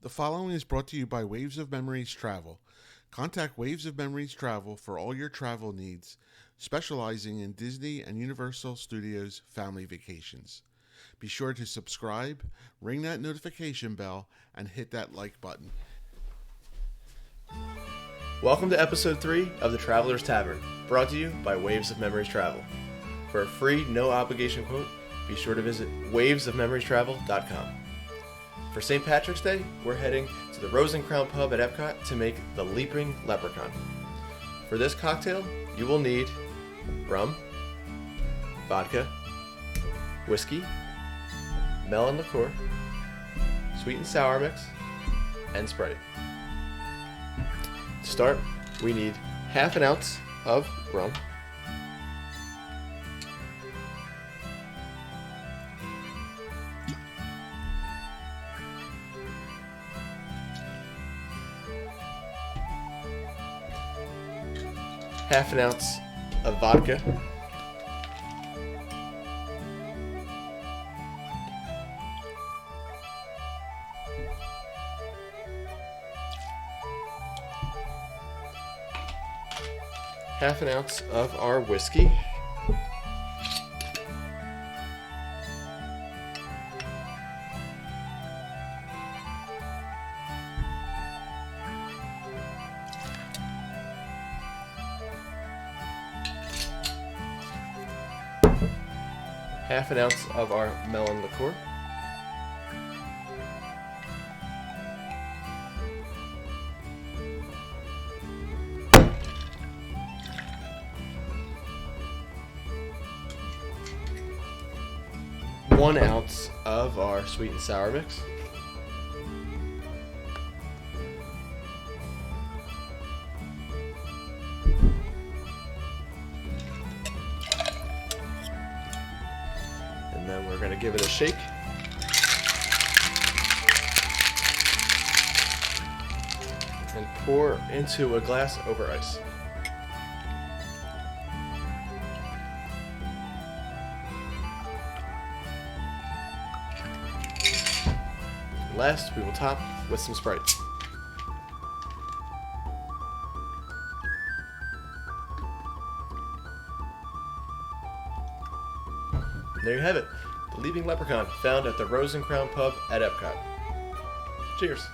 The following is brought to you by Waves of Memories Travel. Contact Waves of Memories Travel for all your travel needs, specializing in Disney and Universal Studios family vacations. Be sure to subscribe, ring that notification bell, and hit that like button. Welcome to episode 3 of the Traveler's Tavern, brought to you by Waves of Memories Travel. For a free, no-obligation quote, be sure to visit wavesofmemoriestravel.com. For St. Patrick's Day, we're heading to the Rose and Crown Pub at EPCOT to make the Leaping Leprechaun. For this cocktail, you will need rum, vodka, whiskey, melon liqueur, sweet and sour mix, and Sprite. To start, we need half an ounce of rum, half an ounce of vodka, half an ounce of our whiskey, half an ounce of our melon liqueur, one ounce of our sweet and sour mix, and then we're going to give it a shake. And pour into a glass over ice. Last, we will top with some Sprite. There you have it, the Leaping Leprechaun, found at the Rose and Crown Pub at EPCOT. Cheers.